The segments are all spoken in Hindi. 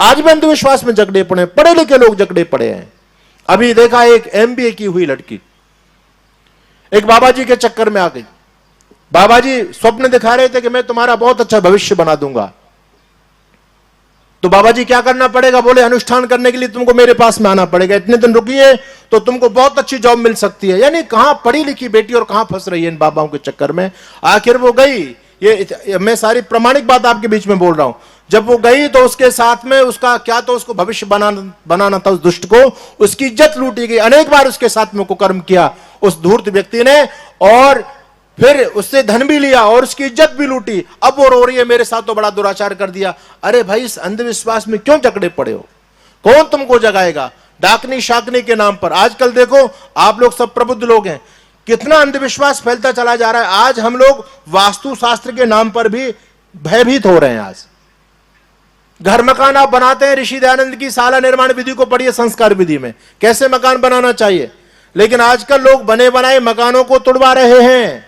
आज भी अंधविश्वास में जकड़े पड़े, पढ़े लिखे लोग जकड़े पड़े हैं। अभी देखा एक MBA की हुई लड़की एक बाबा जी के चक्कर में आ गई। बाबा जी स्वप्न दिखा रहे थे कि मैं तुम्हारा बहुत अच्छा भविष्य बना दूंगा। तो बाबा जी क्या करना पड़ेगा, बोले अनुष्ठान करने के लिए तुमको मेरे पास में आना पड़ेगा, इतने दिन रुकिए तो तुमको बहुत अच्छी जॉब मिल सकती है। यानी कहां पढ़ी लिखी बेटी और कहां फंस रही है इन बाबाओं के चक्कर में। आखिर वो गई, ये मैं सारी प्रमाणिक बात आपके बीच में बोल रहा हूं। जब वो गई तो उसके साथ में उसका क्या, तो उसको भविष्य बनाना था उस दुष्ट को, उसकी इज्जत लूटी गई। अनेक बार उसके साथ में कुकर्म किया उस धूर्त व्यक्ति ने, और फिर उससे धन भी लिया और उसकी इज्जत भी लूटी। अब वो रो रही है मेरे साथ तो बड़ा दुराचार कर दिया। अरे भाई, इस अंधविश्वास में क्यों जकड़े पड़े हो? कौन तुमको जगाएगा? डाकनी शाकनी के नाम पर आजकल देखो, आप लोग सब प्रबुद्ध लोग हैं, कितना अंधविश्वास फैलता चला जा रहा है। आज हम लोग वास्तु शास्त्र के नाम पर भी भयभीत हो रहे हैं। आज घर मकान आप बनाते हैं, ऋषि दयानंद की शाला निर्माण विधि को पढ़िए, संस्कार विधि में कैसे मकान बनाना चाहिए। लेकिन आजकल लोग बने बनाए मकानों को तुड़वा रहे हैं।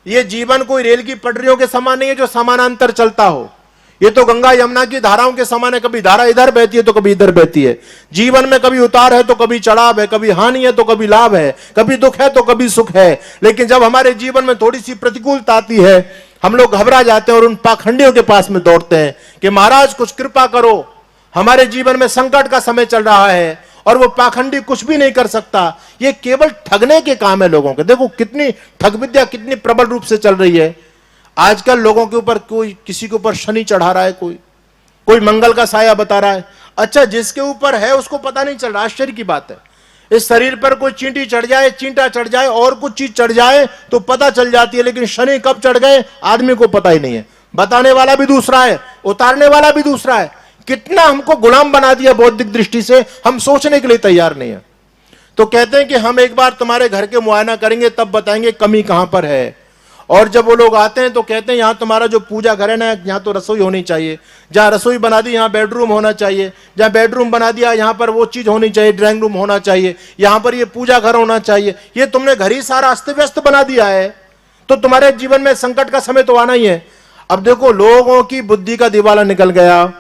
ये जीवन कोई रेल की पटरियों के समान नहीं है जो समानांतर चलता हो। ये तो गंगा यमुना की धाराओं के समान है, कभी धारा इधर बहती है तो कभी इधर बहती है। जीवन में कभी उतार है तो कभी चढ़ाव है, कभी हानि है तो कभी लाभ है, कभी दुख है तो कभी सुख है। लेकिन जब हमारे जीवन में थोड़ी सी प्रतिकूलता आती है, हम लोग घबरा जाते हैं और उन पाखंडियों के पास में दौड़ते हैं कि महाराज कुछ कृपा करो, हमारे जीवन में संकट का समय चल रहा है। और वो पाखंडी कुछ भी नहीं कर सकता। ये केवल ठगने के काम है लोगों के। देखो कितनी ठग विद्या कितनी प्रबल रूप से चल रही है। आजकल लोगों के ऊपर कोई किसी के ऊपर शनि चढ़ा रहा है, कोई मंगल का साया बता रहा है। अच्छा, जिसके ऊपर है उसको पता नहीं चल रहा। आश्चर्य की बात है, इस शरीर पर कोई चींटी चढ़ जाए, चींटा चढ़ जाए और कुछ चीज चढ़ जाए तो पता चल जाती है, लेकिन शनि कब चढ़ गए आदमी को पता ही नहीं है। बताने वाला भी दूसरा है, उतारने वाला भी दूसरा है। कितना हमको गुलाम बना दिया बौद्धिक दृष्टि से, हम सोचने के लिए तैयार नहीं है। तो कहते हैं कि हम एक बार तुम्हारे घर के मुआयना करेंगे, तब बताएंगे कमी कहां पर है। और जब वो लोग आते हैं तो कहते हैं यहां तुम्हारा जो पूजा घर है ना, यहां तो रसोई होनी चाहिए, जहां रसोई बना दी यहां बेडरूम होना चाहिए, जहां बेडरूम बना दिया यहां पर वो चीज होनी चाहिए, ड्राइंग रूम होना चाहिए, यहां पर ये पूजा घर होना चाहिए। ये तुमने घर ही सारा अस्त व्यस्त बना दिया है, तो तुम्हारे जीवन में संकट का समय तो आना ही है। अब देखो, लोगों की बुद्धि का दिवाला निकल गया।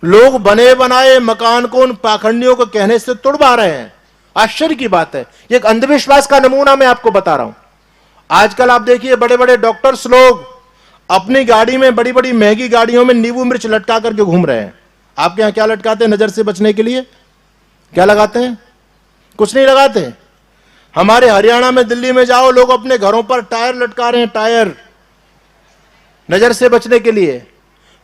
लोग बने बनाए मकान को उन पाखंडियों को कहने से तुड़वा रहे हैं। आश्चर्य की बात है। एक अंधविश्वास का नमूना मैं आपको बता रहा हूं। आजकल आप देखिए, बड़े बड़े डॉक्टर्स लोग अपनी गाड़ी में, बड़ी बड़ी महंगी गाड़ियों में नींबू मिर्च लटका करके घूम रहे हैं। आपके यहां क्या लटकाते हैं नजर से बचने के लिए? क्या लगाते हैं? कुछ नहीं लगाते। हमारे हरियाणा में, दिल्ली में जाओ, लोग अपने घरों पर टायर लटका रहे हैं, टायर, नजर से बचने के लिए।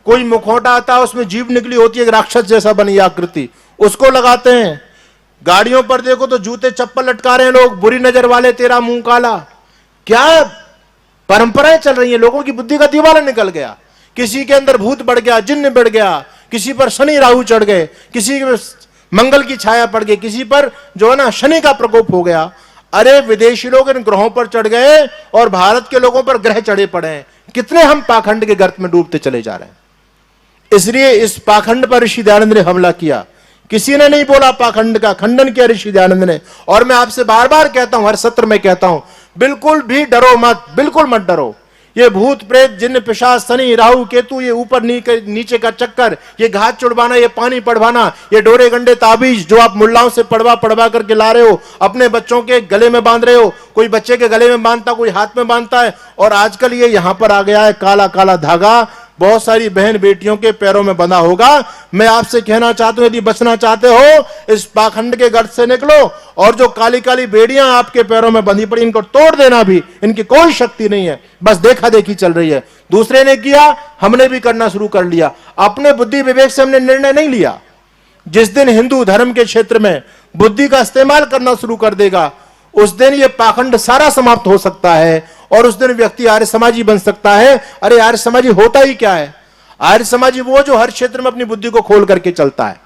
कोई मुखौटा आता है, उसमें जीभ निकली होती है, राक्षस जैसा बनी आकृति, उसको लगाते हैं। गाड़ियों पर देखो तो जूते चप्पल लटका रहे हैं लोग, बुरी नजर वाले तेरा मुंह काला। क्या परंपराएं चल रही हैं। लोगों की बुद्धि का दीवाला निकल गया। किसी के अंदर भूत बढ़ गया, जिन्न बढ़ गया, किसी पर शनि राहु चढ़ गए, किसी के मंगल की छाया पड़ गई, किसी पर जो है ना शनि का प्रकोप हो गया। अरे विदेशी लोग इन ग्रहों पर चढ़ गए और भारत के लोगों पर ग्रह चढ़े पड़े हैं। कितने हम पाखंड के गर्त में डूबते चले जा रहे हैं। इसलिए इस पाखंड पर ऋषि दयानंद ने हमला किया। किसी ने नहीं बोला, पाखंड का खंडन किया ऋषि दयानंद ने। और मैं आपसे बार बार कहता हूं, हर सत्र में कहता हूं, बिल्कुल भी डरो मत, बिल्कुल मत डरो। ये भूत प्रेत जिन्न पिशाच शनि राहु केतु, ये ऊपर नीचे का चक्कर, ये घात चुड़वाना, ये पानी पड़वाना, ये डोरे गंडे ताबीज जो आप मुल्लाओं से पढ़वा करके ला रहे हो, अपने बच्चों के गले में बांध रहे हो। कोई बच्चे के गले में बांधता, कोई हाथ में बांधता है। और आजकल ये यहां पर आ गया है, काला काला धागा बहुत सारी बहन बेटियों के पैरों में बंधा होगा। मैं आपसे कहना चाहता हूं, यदि बचना चाहते हो, इस पाखंड के गर्त से निकलो। और जो काली काली बेड़ियां आपके पैरों में बंधी पड़ी, इनको तोड़ देना भी इनकी कोई शक्ति नहीं है। बस देखा देखी चल रही है। दूसरे ने किया, हमने भी करना शुरू कर लिया। अपने बुद्धि विवेक से हमने निर्णय नहीं लिया। जिस दिन हिंदू धर्म के क्षेत्र में बुद्धि का इस्तेमाल करना शुरू कर देगा, उस दिन ये पाखंड सारा समाप्त हो सकता है और उस दिन व्यक्ति आर्य समाजी बन सकता है। अरे आर्य समाजी होता ही क्या है? आर्य समाजी वो जो हर क्षेत्र में अपनी बुद्धि को खोल करके चलता है।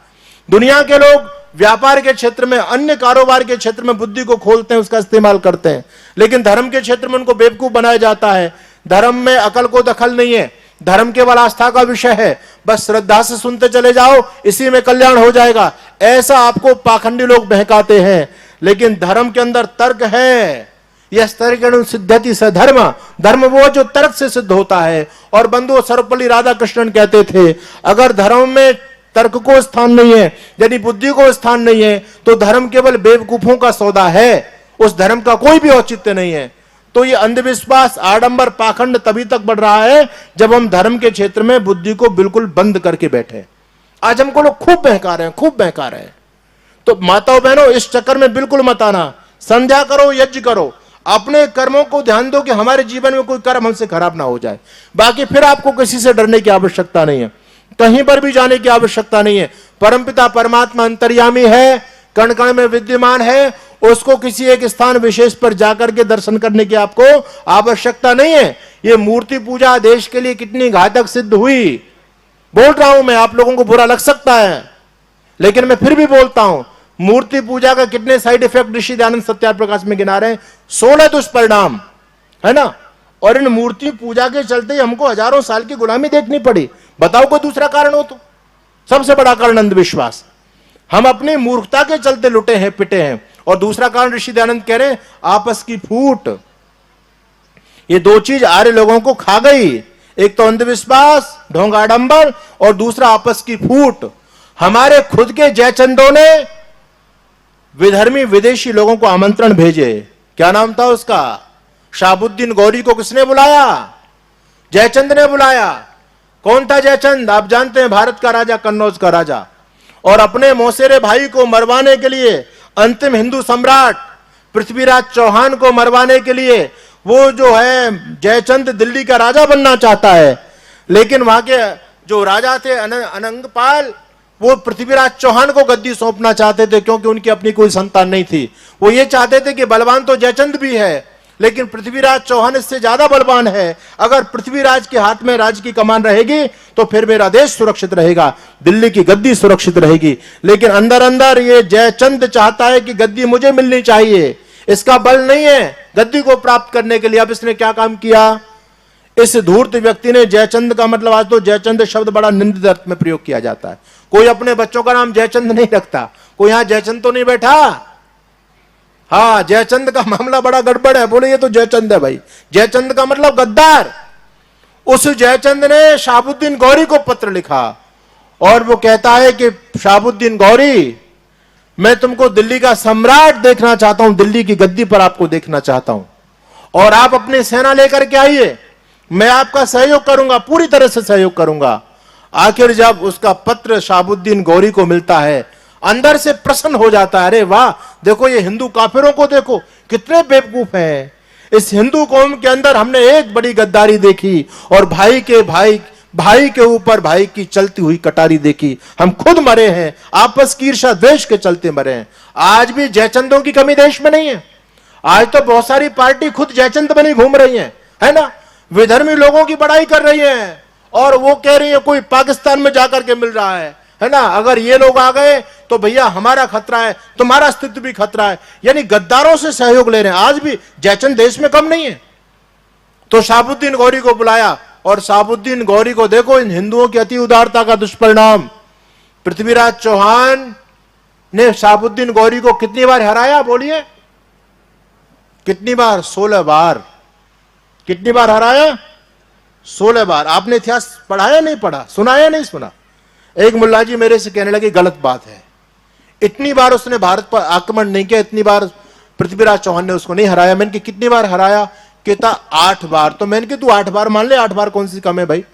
दुनिया के लोग व्यापार के क्षेत्र में, अन्य कारोबार के क्षेत्र में बुद्धि को खोलते हैं, उसका इस्तेमाल करते हैं, लेकिन धर्म के क्षेत्र में उनको बेवकूफ बनाया जाता है। धर्म में अकल को दखल नहीं है। धर्म केवल आस्था का विषय है। बस श्रद्धा से सुनते चले जाओ, इसी में कल्याण हो जाएगा, ऐसा आपको पाखंडी लोग बहकाते हैं। लेकिन धर्म के अंदर तर्क है। यह तर्क सिद्धति स धर्म, धर्म वो जो तर्क से सिद्ध होता है। और बंधु सर्वपल्ली राधाकृष्णन कहते थे, अगर धर्म में तर्क को स्थान नहीं है, यदि बुद्धि को स्थान नहीं है, तो धर्म केवल बेवकूफों का सौदा है, उस धर्म का कोई भी औचित्य नहीं है। तो ये अंधविश्वास, आडंबर, पाखंड तभी तक बढ़ रहा है जब हम धर्म के क्षेत्र में बुद्धि को बिल्कुल बंद करके बैठे। आज हमको लोग खूब बहका रहे हैं, खूब बहका रहे हैं। तो माताओं बहनों, इस चक्कर में बिल्कुल मत आना। संध्या करो, यज्ञ करो, अपने कर्मों को ध्यान दो कि हमारे जीवन में कोई कर्म हमसे खराब ना हो जाए। बाकी फिर आपको किसी से डरने की आवश्यकता नहीं है, कहीं पर भी जाने की आवश्यकता नहीं है। परमपिता परमात्मा अंतर्यामी है, कण कण में विद्यमान है, उसको किसी एक स्थान विशेष पर जाकर के दर्शन करने की आपको आवश्यकता नहीं है। ये मूर्ति पूजा देश के लिए कितनी घातक सिद्ध हुई, बोल रहा हूं मैं, आप लोगों को बुरा लग सकता है, लेकिन मैं फिर भी बोलता हूं, मूर्ति पूजा का कितने साइड इफेक्ट ऋषि दयानंद सत्याप्रकाश में गिना रहे हैं, 16 दुष्परिणाम है ना। और इन मूर्ति पूजा के चलते हमको हजारों साल की गुलामी देखनी पड़ी। बताओ कोई दूसरा कारण हो तो? सबसे बड़ा कारण अंधविश्वास, हम अपनी मूर्खता के चलते लुटे हैं, पिटे हैं। और दूसरा कारण ऋषि दयानंद कह रहे हैं, आपस की फूट। ये दो चीज आर्य लोगों को खा गई, एक तो अंधविश्वास, ढोंग, आडंबर, और दूसरा आपस की फूट। हमारे खुद के जयचंदों ने विधर्मी विदेशी लोगों को आमंत्रण भेजे, क्या नाम था उसका, शाहबुद्दीन गौरी को किसने बुलाया? जयचंद ने बुलाया। कौन था जयचंद? आप जानते हैं, भारत का राजा, कन्नौज का राजा। और अपने मौसेरे भाई को मरवाने के लिए, अंतिम हिंदू सम्राट पृथ्वीराज चौहान को मरवाने के लिए, वो जो है जयचंद दिल्ली का राजा बनना चाहता है, लेकिन वहां के जो राजा थे अनंगपाल, वो पृथ्वीराज चौहान को गद्दी सौंपना चाहते थे, क्योंकि उनकी अपनी कोई संतान नहीं थी। वो ये चाहते थे कि बलवान तो जयचंद भी है, लेकिन पृथ्वीराज चौहान इससे ज्यादा बलवान है। अगर पृथ्वीराज के हाथ में राज की कमान रहेगी तो फिर मेरा देश सुरक्षित रहेगा, दिल्ली की गद्दी सुरक्षित रहेगी। लेकिन अंदर अंदर ये जयचंद चाहता है कि गद्दी मुझे मिलनी चाहिए, इसका बल नहीं है गद्दी को प्राप्त करने के लिए। अब इसने क्या काम किया, इस धूर्त व्यक्ति ने, जयचंद का मतलब आज तो जयचंद शब्द बड़ा निंदित अर्थ में प्रयोग किया जाता है। कोई अपने बच्चों का नाम जयचंद नहीं रखता। कोई यहां जयचंद तो नहीं बैठा? हाँ, जयचंद का मामला बड़ा गड़बड़ है, बोले ये तो जयचंद है भाई। जयचंद का मतलब गद्दार। उस जयचंद ने शाहबुद्दीन गौरी को पत्र लिखा और वो कहता है कि शाहबुद्दीन गौरी, मैं तुमको दिल्ली का सम्राट देखना चाहता हूं, दिल्ली की गद्दी पर आपको देखना चाहता हूं, और आप अपनी सेना लेकर के आइए, मैं आपका सहयोग करूंगा, पूरी तरह से सहयोग करूंगा। आखिर जब उसका पत्र शाहबुद्दीन गौरी को मिलता है, अंदर से प्रसन्न हो जाता है, अरे वाह, देखो ये हिंदू काफिरों को देखो कितने बेवकूफ हैं। इस हिंदू कौम के अंदर हमने एक बड़ी गद्दारी देखी, और भाई के ऊपर भाई की चलती हुई कटारी देखी। हम खुद मरे हैं, आपस की ईर्ष्या द्वेष के चलते मरे हैं। आज भी जयचंदों की कमी देश में नहीं है। आज तो बहुत सारी पार्टी खुद जयचंद बनी घूम रही है ना, विधर्मी लोगों की बड़ाई कर रही है, और वो कह रही है कोई पाकिस्तान में जाकर के मिल रहा है ना। अगर ये लोग आ गए तो भैया हमारा खतरा है, तुम्हारा अस्तित्व भी खतरा है। यानी गद्दारों से सहयोग ले रहे हैं। आज भी जयचंद देश में कम नहीं है। तो शाहबुद्दीन गौरी को बुलाया, और शाहबुद्दीन गौरी को देखो, इन हिंदुओं की अति उदारता का दुष्परिणाम। पृथ्वीराज चौहान ने शाहबुद्दीन गौरी को कितनी बार हराया, बोलिए कितनी बार? 16 बार। कितनी बार हराया? 16 बार। आपने इतिहास पढ़ाया नहीं पढ़ा, सुनाया नहीं सुना? एक मुल्ला जी मेरे से कहने लगे गलत बात है, इतनी बार उसने भारत पर आक्रमण नहीं किया, इतनी बार पृथ्वीराज चौहान ने उसको नहीं हराया। मैंने कि कितनी बार हराया? कहता 8 बार। तो मैंने कि तू 8 बार मान ले, 8 बार कौन सी कम है भाई?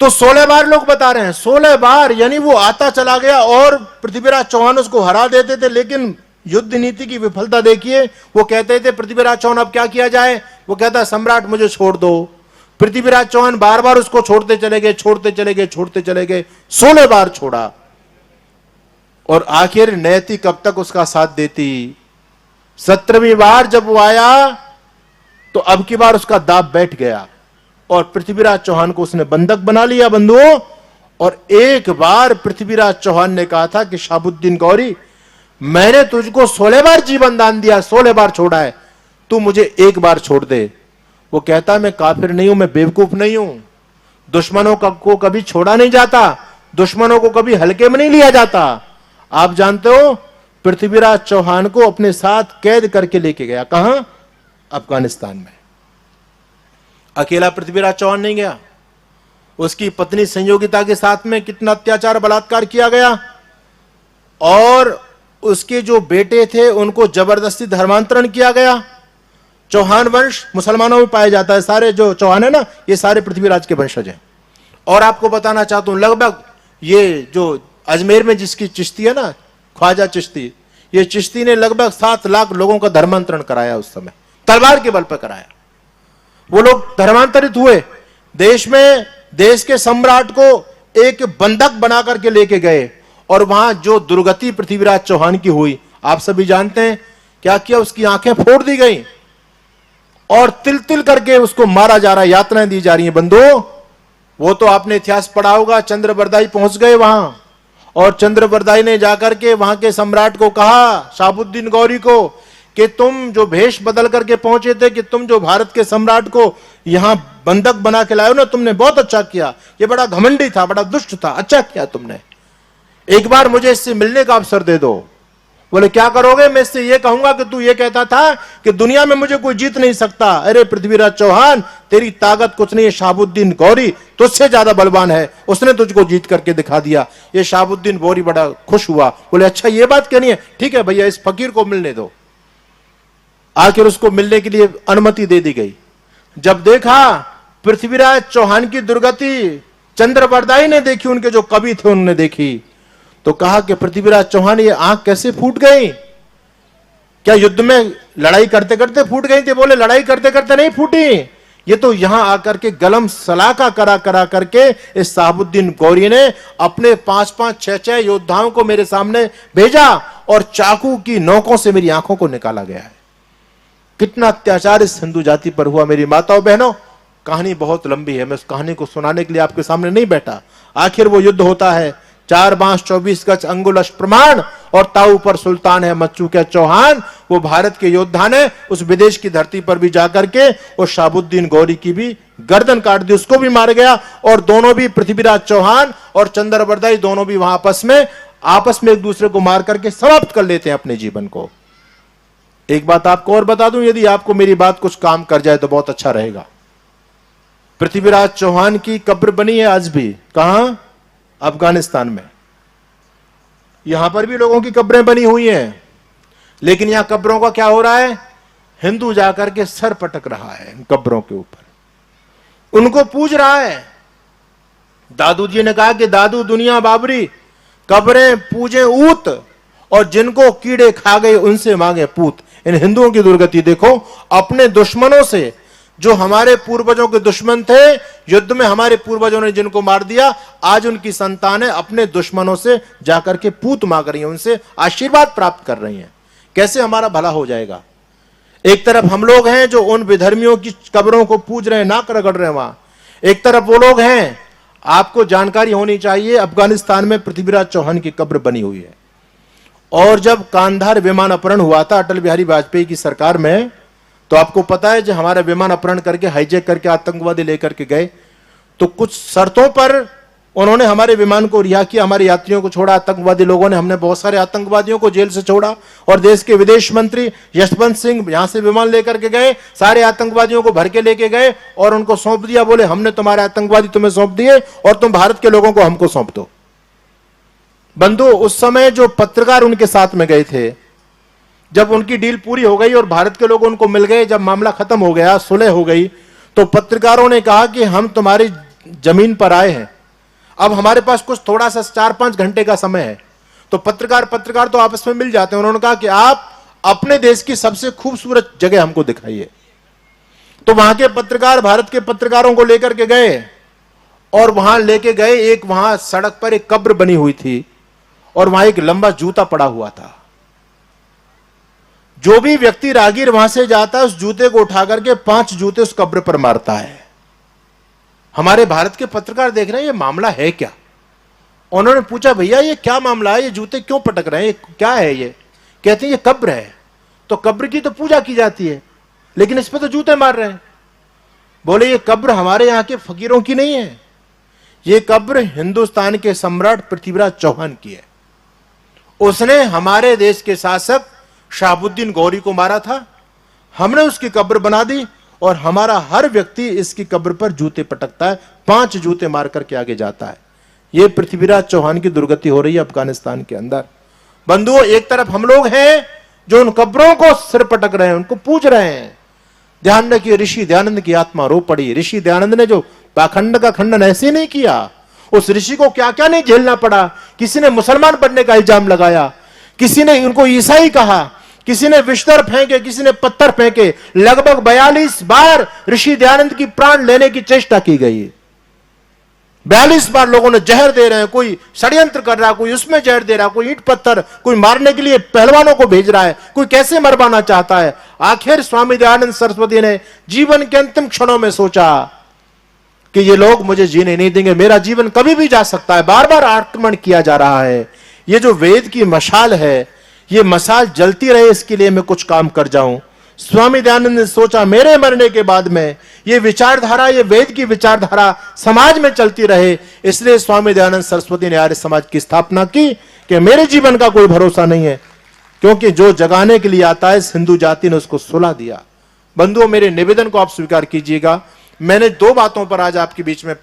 तो 16 बार लोग बता रहे हैं, 16 बार। यानी वो आता चला गया और पृथ्वीराज चौहान उसको हरा देते थे। लेकिन युद्ध नीति की विफलता देखिए, वो कहते थे पृथ्वीराज चौहान अब क्या किया जाए? वो कहता सम्राट मुझे छोड़ दो। पृथ्वीराज चौहान बार बार उसको छोड़ते चले गए, छोड़ते चले गए, छोड़ते चले गए, 16 बार छोड़ा। और आखिर नैति कब तक उसका साथ देती? 17वीं बार जब वो आया तो अब की बार उसका दाब बैठ गया, और पृथ्वीराज चौहान को उसने बंधक बना लिया, बंधुओं। और एक बार पृथ्वीराज चौहान ने कहा था कि शाहबुद्दीन गौरी, मैंने तुझको 16 बार जीवन दान दिया, 16 बार छोड़ा है, तू मुझे एक बार छोड़ दे। वो कहता मैं काफिर नहीं हूं, मैं बेवकूफ नहीं हूं। दुश्मनों को कभी छोड़ा नहीं जाता, दुश्मनों को कभी हल्के में नहीं लिया जाता। आप जानते हो, पृथ्वीराज चौहान को अपने साथ कैद करके लेके गया, कहां? अफगानिस्तान में। अकेला पृथ्वीराज चौहान नहीं गया, उसकी पत्नी संयोगिता के साथ में कितना अत्याचार बलात्कार किया गया, और उसके जो बेटे थे उनको जबरदस्ती धर्मांतरण किया गया। चौहान वंश मुसलमानों में पाया जाता है, सारे जो चौहान है ना ये सारे पृथ्वीराज के वंशज हैं। और आपको बताना चाहता हूं, लगभग ये जो अजमेर में जिसकी चिश्ती है ना, ख्वाजा चिश्ती, ये चिश्ती ने लगभग 7 लाख लोगों का धर्मांतरण कराया, उस समय तलवार के बल पर कराया। वो लोग धर्मांतरित हुए, देश में देश के सम्राट को एक बंधक बना करके लेके गए, और वहां जो दुर्गति पृथ्वीराज चौहान की हुई आप सभी जानते हैं। क्या किया, उसकी आंखें फोड़ दी गई और तिल तिल करके उसको मारा जा रहा है, यातनाएं दी जा रही हैं। बंधु, वो तो आपने इतिहास पढ़ा होगा, चंद्रबरदाई पहुंच गए वहां, और चंद्रबरदाई ने जाकर के वहां के सम्राट को कहा, शहाबुद्दीन गौरी को, कि तुम जो भेष बदल करके पहुंचे थे, कि तुम जो भारत के सम्राट को यहां बंधक बना के लाए हो ना, तुमने बहुत अच्छा किया। ये बड़ा घमंडी था, बड़ा दुष्ट था, अच्छा किया तुमने। एक बार मुझे इससे मिलने का अवसर दे दो। बोले क्या करोगे? मैं इससे ये कहूंगा कि तू ये कहता था कि दुनिया में मुझे कोई जीत नहीं सकता। अरे पृथ्वीराज चौहान, तेरी ताकत कुछ नहीं है, शहाबुद्दीन गौरी तुझसे ज्यादा बलवान है, उसने तुझको जीत करके दिखा दिया। ये शहाबुद्दीन गौरी बड़ा खुश हुआ, बोले अच्छा ये बात कहनी है, ठीक है भैया, इस फकीर को मिलने दो। आखिर उसको मिलने के लिए अनुमति दे दी गई। जब देखा पृथ्वीराज चौहान की दुर्गति चंद्रबरदाई ने देखी, उनके जो कवि थे उन्होंने देखी, तो कहा कि पृथ्वीराज चौहान ये आंख कैसे फूट गई? क्या युद्ध में लड़ाई करते करते फूट गई थी? बोले लड़ाई करते करते नहीं फूटी, ये तो यहां आकर के गलम सलाका करा करा करके इस शहाबुद्दीन गौरी ने अपने 5-5, 6-6 योद्धाओं को मेरे सामने भेजा, और चाकू की नोकों से मेरी आंखों को निकाला गया है। कितना अत्याचार इस हिंदू जाति पर हुआ मेरी माताओं बहनों। कहानी बहुत लंबी है, मैं उस कहानी को सुनाने के लिए आपके सामने नहीं बैठा। आखिर वो युद्ध होता है, 4 बांस 24 गज अंगुल प्रमाण, और ताऊ पर सुल्तान है मच्चू के चौहान। वो भारत के योद्धा ने उस विदेश की धरती पर भी जाकर के उस शहाबुद्दीन गौरी की भी गर्दन काट दी, उसको भी मार गया। और दोनों भी, पृथ्वीराज चौहान और चंद्रबरदाई, दोनों भी वहां आपस में एक दूसरे को मार करके समाप्त कर लेते हैं अपने जीवन को। एक बात आपको और बता दूं, यदि आपको मेरी बात कुछ काम कर जाए तो बहुत अच्छा रहेगा। पृथ्वीराज चौहान की कब्र बनी है आज भी, कहां? अफगानिस्तान में। यहां पर भी लोगों की कब्रें बनी हुई हैं, लेकिन यहां कब्रों का क्या हो रहा है? हिंदू जाकर के सर पटक रहा है इन कब्रों के ऊपर, उनको पूज रहा है। दादू जी ने कहा कि दादू दुनिया बाबरी, कब्रें पूजे ऊत, और जिनको कीड़े खा गए उनसे मांगे पूत। इन हिंदुओं की दुर्गति देखो, अपने दुश्मनों से, जो हमारे पूर्वजों के दुश्मन थे, युद्ध में हमारे पूर्वजों ने जिनको मार दिया, आज उनकी संतानें अपने दुश्मनों से जाकर के पूत मांग रही हैं, उनसे आशीर्वाद प्राप्त कर रही हैं। कैसे हमारा भला हो जाएगा? एक तरफ हम लोग हैं जो उन विधर्मियों की कब्रों को पूज रहे हैं, नाक रगड़ रहे हैं वहां, एक तरफ वो लोग हैं। आपको जानकारी होनी चाहिए, अफगानिस्तान में पृथ्वीराज चौहान की कब्र बनी हुई है। और जब कांधार विमान अपहरण हुआ था अटल बिहारी वाजपेयी की सरकार में, तो आपको पता है, जो हमारा विमान अपहरण करके हाईजैक करके आतंकवादी लेकर के गए, तो कुछ शर्तों पर उन्होंने हमारे विमान को रिहा किया, हमारे यात्रियों को छोड़ा। आतंकवादी लोगों ने, हमने बहुत सारे आतंकवादियों को जेल से छोड़ा, और देश के विदेश मंत्री यशवंत सिंह यहां से विमान लेकर के गए, सारे आतंकवादियों को भर के लेके गए और उनको सौंप दिया। बोले हमने तुम्हारे आतंकवादी तुम्हें सौंप दिए और तुम भारत के लोगों को हमको सौंप दो। बंधु, उस समय जो पत्रकार उनके साथ में गए थे, जब उनकी डील पूरी हो गई और भारत के लोग उनको मिल गए, जब मामला खत्म हो गया, सुलह हो गई, तो पत्रकारों ने कहा कि हम तुम्हारी जमीन पर आए हैं, अब हमारे पास कुछ थोड़ा सा 4-5 घंटे का समय है। तो पत्रकार तो आपस में मिल जाते हैं। उन्होंने कहा कि आप अपने देश की सबसे खूबसूरत जगह हमको दिखाइए। तो वहां के पत्रकार भारत के पत्रकारों को लेकर के गए, और वहां लेके गए, एक वहां सड़क पर एक कब्र बनी हुई थी, और वहां एक लंबा जूता पड़ा हुआ था। जो भी व्यक्ति राहगीर वहां से जाता है, उस जूते को उठा करके 5 जूते उस कब्र पर मारता है। हमारे भारत के पत्रकार देख रहे हैं, ये मामला है क्या? उन्होंने पूछा, भैया ये क्या मामला है, ये जूते क्यों पटक रहे हैं, ये क्या है? ये कहते हैं ये कब्र है। तो कब्र की तो पूजा की जाती है, लेकिन इस पर तो जूते मार रहे हैं। बोले ये कब्र हमारे यहां के फकीरों की नहीं है, ये कब्र हिंदुस्तान के सम्राट पृथ्वीराज चौहान की है। उसने हमारे देश के शासक शहाबुद्दीन गौरी को मारा था, हमने उसकी कब्र बना दी और हमारा हर व्यक्ति इसकी कब्र पर जूते पटकता है, 5 जूते मार करके आगे जाता है। यह पृथ्वीराज चौहान की दुर्गति हो रही है अफगानिस्तान के अंदर। बंधुओं, एक तरफ हम लोग हैं जो उन कब्रों को सिर पटक रहे हैं, उनको पूज रहे हैं। ध्यान रखिए, ऋषि दयानंद की आत्मा रो पड़ी। ऋषि दयानंद ने जो पाखंड का खंडन ऐसे नहीं किया, उस ऋषि को क्या क्या नहीं झेलना पड़ा। किसी ने मुसलमान बनने का इल्जाम लगाया, किसी ने उनको ईसाई कहा, किसी ने विस्तर फेंके, किसी ने पत्थर फेंके। लगभग 42 बार ऋषि दयानंद की प्राण लेने की चेष्टा की गई। 42 बार लोगों ने जहर दे रहे हैं, कोई षड्यंत्र कर रहा है, कोई उसमें जहर दे रहा है, कोई ईंट पत्थर, कोई मारने के लिए पहलवानों को भेज रहा है, कोई कैसे मरवाना चाहता है। आखिर स्वामी दयानंद सरस्वती ने जीवन के अंतिम क्षणों में सोचा कि ये लोग मुझे जीने नहीं देंगे, मेरा जीवन कभी भी जा सकता है, बार बार आक्रमण किया जा रहा है। ये जो वेद की मशाल है, ये मशाल जलती रहे, इसके लिए मैं कुछ काम कर जाऊं। स्वामी दयानंद ने सोचा मेरे मरने के बाद में ये विचारधारा, ये वेद की विचारधारा समाज में चलती रहे, इसलिए स्वामी दयानंद सरस्वती ने आर्य समाज की स्थापना की कि मेरे जीवन का कोई भरोसा नहीं है, क्योंकि जो जगाने के लिए आता है, इस हिंदू जाति ने उसको सुला दिया। बंधुओं, मेरे निवेदन को आप स्वीकार कीजिएगा। मैंने 2 बातों पर आज आपके बीच में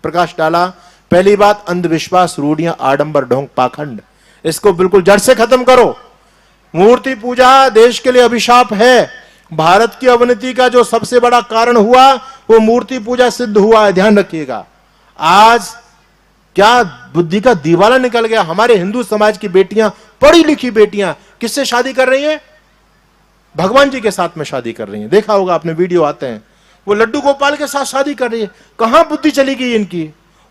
प्रकाश डाला। पहली बात, अंधविश्वास, रूढ़ियां, आडंबर, ढोंग, पाखंड, इसको बिल्कुल जड़ से खत्म करो। मूर्ति पूजा देश के लिए अभिशाप है। भारत की अवनति का जो सबसे बड़ा कारण हुआ, वो मूर्ति पूजा सिद्ध हुआ है, ध्यान रखिएगा। आज क्या बुद्धि का दीवाला निकल गया। हमारे हिंदू समाज की बेटियां, पढ़ी लिखी बेटियां, किससे शादी कर रही हैं? भगवान जी के साथ में शादी कर रही हैं। देखा होगा आपने, वीडियो आते हैं, वो लड्डू गोपाल के साथ शादी कर रही है। कहां बुद्धि चली गई इनकी?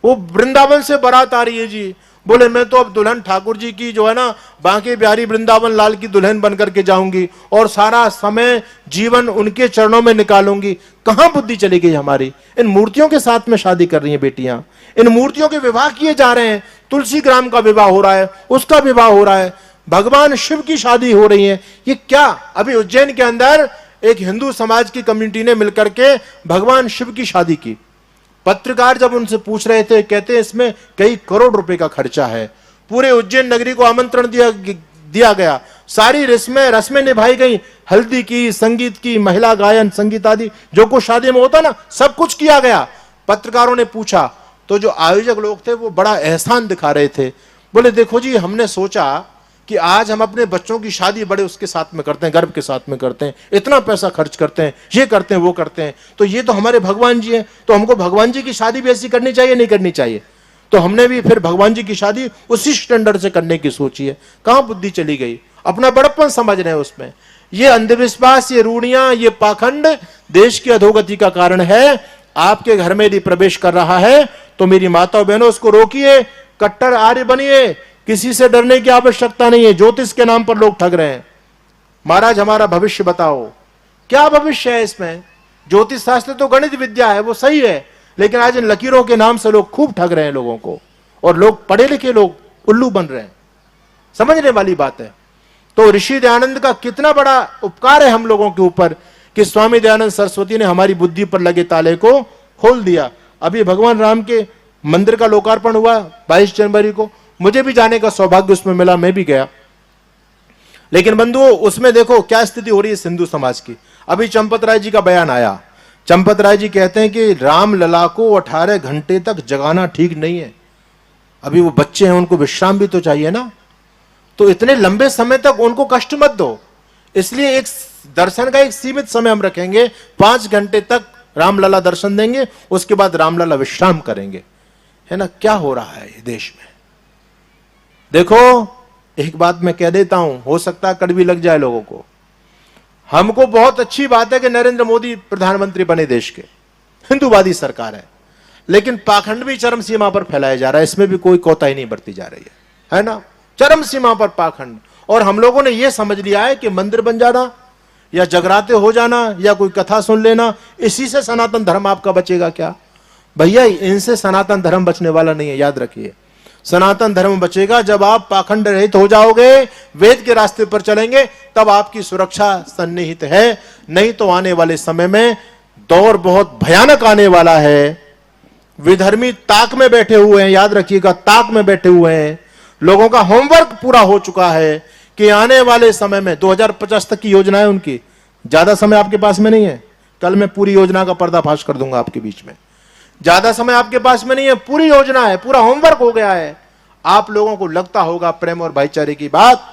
वो वृंदावन से बारात आ रही है जी, बोले मैं तो अब दुल्हन ठाकुर जी की जो है ना, बांके बिहारी वृंदावन लाल की दुल्हन बन करके जाऊंगी और सारा समय जीवन उनके चरणों में निकालूंगी। कहां बुद्धि चली गई हमारी? इन मूर्तियों के साथ में शादी कर रही हैं बेटियां, इन मूर्तियों के विवाह किए जा रहे हैं। तुलसी ग्राम का विवाह हो रहा है, उसका विवाह हो रहा है, भगवान शिव की शादी हो रही है। ये क्या? अभी उज्जैन के अंदर एक हिंदू समाज की कम्युनिटी ने मिलकर के भगवान शिव की शादी की। पत्रकार जब उनसे पूछ रहे थे, कहते हैं इसमें कई करोड़ रुपए का खर्चा है, पूरे उज्जैन नगरी को आमंत्रण दिया गया, सारी रस्में निभाई गई, हल्दी की, संगीत की, महिला गायन, संगीत आदि जो कुछ शादी में होता ना, सब कुछ किया गया। पत्रकारों ने पूछा तो जो आयोजक लोग थे वो बड़ा एहसान दिखा रहे थे। बोले देखो जी, हमने सोचा कि आज हम अपने बच्चों की शादी बड़े उसके साथ में करते हैं, गर्व के साथ में करते हैं, इतना पैसा खर्च करते हैं, ये करते हैं, वो करते हैं, तो ये तो हमारे भगवान जी हैं, तो हमको भगवान जी की शादी भी ऐसी करनी चाहिए, नहीं करनी चाहिए? तो हमने भी फिर भगवान जी की शादी उसी स्टैंडर्ड से करने की सोची है। कहां बुद्धि चली गई? अपना बड़प्पन समझ रहे हैं उसमें। ये अंधविश्वास, ये रूढ़ियां, ये पाखंड देश की अधोगति का कारण है। आपके घर में यदि प्रवेश कर रहा है तो मेरी माता बहनों, उसको रोकिए, कट्टर आर्य बनिए, किसी से डरने की आवश्यकता नहीं है। ज्योतिष के नाम पर लोग ठग रहे हैं। महाराज हमारा भविष्य बताओ, क्या भविष्य है इसमें? ज्योतिष शास्त्र तो गणित विद्या है, वो सही है, लेकिन आज इन लकीरों के नाम से लोग खूब ठग रहे हैं लोगों को, और लोग पढ़े लिखे लोग उल्लू बन रहे हैं। समझने वाली बात है। तो ऋषि दयानंद का कितना बड़ा उपकार है हम लोगों के ऊपर कि स्वामी दयानंद सरस्वती ने हमारी बुद्धि पर लगे ताले को खोल दिया। अभी भगवान राम के मंदिर का लोकार्पण हुआ 22 जनवरी को, मुझे भी जाने का सौभाग्य उसमें मिला, मैं भी गया। लेकिन बंधुओं, उसमें देखो क्या स्थिति हो रही है हिंदू समाज की। अभी चंपत राय जी का बयान आया। चंपत राय जी कहते हैं कि राम लला को 18 घंटे तक जगाना ठीक नहीं है। अभी वो बच्चे हैं, उनको विश्राम भी तो चाहिए ना, तो इतने लंबे समय तक उनको कष्ट मत दो। इसलिए एक दर्शन का एक सीमित समय हम रखेंगे, 5 घंटे तक रामलला दर्शन देंगे, उसके बाद रामलला विश्राम करेंगे। है ना? क्या हो रहा है ये देश में? देखो, एक बात मैं कह देता हूं, हो सकता है कड़वी लग जाए लोगों को। हमको बहुत अच्छी बात है कि नरेंद्र मोदी प्रधानमंत्री बने, देश के हिंदूवादी सरकार है, लेकिन पाखंड भी चरम सीमा पर फैलाया जा रहा है, इसमें भी कोई कोताही नहीं बरती जा रही है ना? चरम सीमा पर पाखंड। और हम लोगों ने यह समझ लिया है कि मंदिर बन जाना या जगराते हो जाना या कोई कथा सुन लेना, इसी से सनातन धर्म आपका बचेगा क्या? भैया, इनसे सनातन धर्म बचने वाला नहीं है, याद रखिए। सनातन धर्म बचेगा जब आप पाखंड रहित हो जाओगे, वेद के रास्ते पर चलेंगे, तब आपकी सुरक्षा सन्निहित है। नहीं तो आने वाले समय में दौर बहुत भयानक आने वाला है। विधर्मी ताक में बैठे हुए हैं, याद रखिएगा, ताक में बैठे हुए हैं। लोगों का होमवर्क पूरा हो चुका है कि आने वाले समय में 2050 तक की योजना है उनकी। ज्यादा समय आपके पास में नहीं है, कल मैं पूरी योजना का पर्दाफाश कर दूंगा आपके बीच में। ज्यादा समय आपके पास में नहीं है, पूरी योजना है, पूरा होमवर्क हो गया है। आप लोगों को लगता होगा प्रेम और भाईचारे की बात,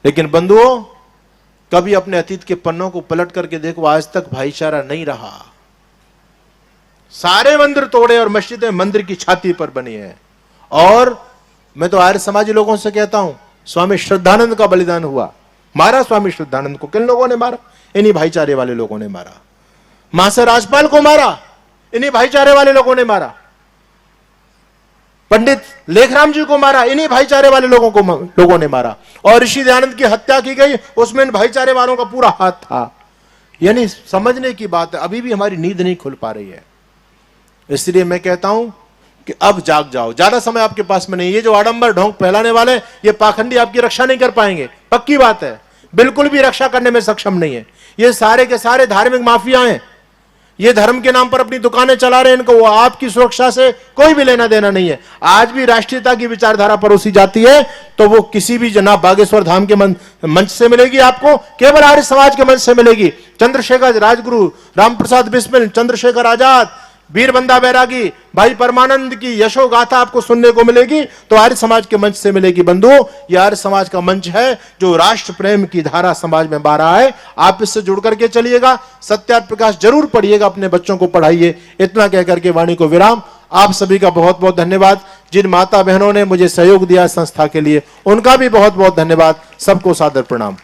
लेकिन बंधुओं कभी अपने अतीत के पन्नों को पलट करके देखो, आज तक भाईचारा नहीं रहा। सारे मंदिर तोड़े और मस्जिदें मंदिर की छाती पर बनी है। और मैं तो आर्य समाजी लोगों से कहता हूं, स्वामी श्रद्धानंद का बलिदान हुआ, मारा स्वामी श्रद्धानंद को किन लोगों ने मारा? इन्हीं भाईचारे वाले लोगों ने मारा। महाशय राजपाल को मारा, इन्हीं भाईचारे वाले लोगों ने मारा। पंडित लेखराम जी को मारा, इन्हीं भाईचारे वाले लोगों ने मारा। और ऋषि दयानंद की हत्या की गई, उसमें इन भाईचारे वालों का पूरा हाथ था। यानी समझने की बात है, अभी भी हमारी नींद नहीं खुल पा रही है। इसलिए मैं कहता हूं कि अब जाग जाओ, ज्यादा समय आपके पास में नहीं। ये जो आडंबर ढोंग फैलाने वाले, ये पाखंडी आपकी रक्षा नहीं कर पाएंगे, पक्की बात है, बिल्कुल भी रक्षा करने में सक्षम नहीं है। ये सारे के सारे धार्मिक माफिया हैं, ये धर्म के नाम पर अपनी दुकानें चला रहे हैं, इनको वो आपकी सुरक्षा से कोई भी लेना देना नहीं है। आज भी राष्ट्रीयता की विचारधारा परोसी जाती है तो वो किसी भी जनाब बागेश्वर धाम के मंच से मिलेगी, आपको केवल आर्य समाज के मंच से मिलेगी। चंद्रशेखर राजगुरु, रामप्रसाद बिस्मिल, चंद्रशेखर आजाद, वीरबंदा बैरागी, भाई परमानंद की यशो गाथा आपको सुनने को मिलेगी तो आर्य समाज के मंच से मिलेगी। बंधुओं, यह आर्य समाज का मंच है जो राष्ट्र प्रेम की धारा समाज में बह रहा है। आप इससे जुड़ करके चलिएगा, सत्यार्थ प्रकाश जरूर पढ़िएगा, अपने बच्चों को पढ़ाइए। इतना कहकर के वाणी को विराम। आप सभी का बहुत बहुत धन्यवाद। जिन माता बहनों ने मुझे सहयोग दिया संस्था के लिए, उनका भी बहुत बहुत धन्यवाद। सबको सादर प्रणाम।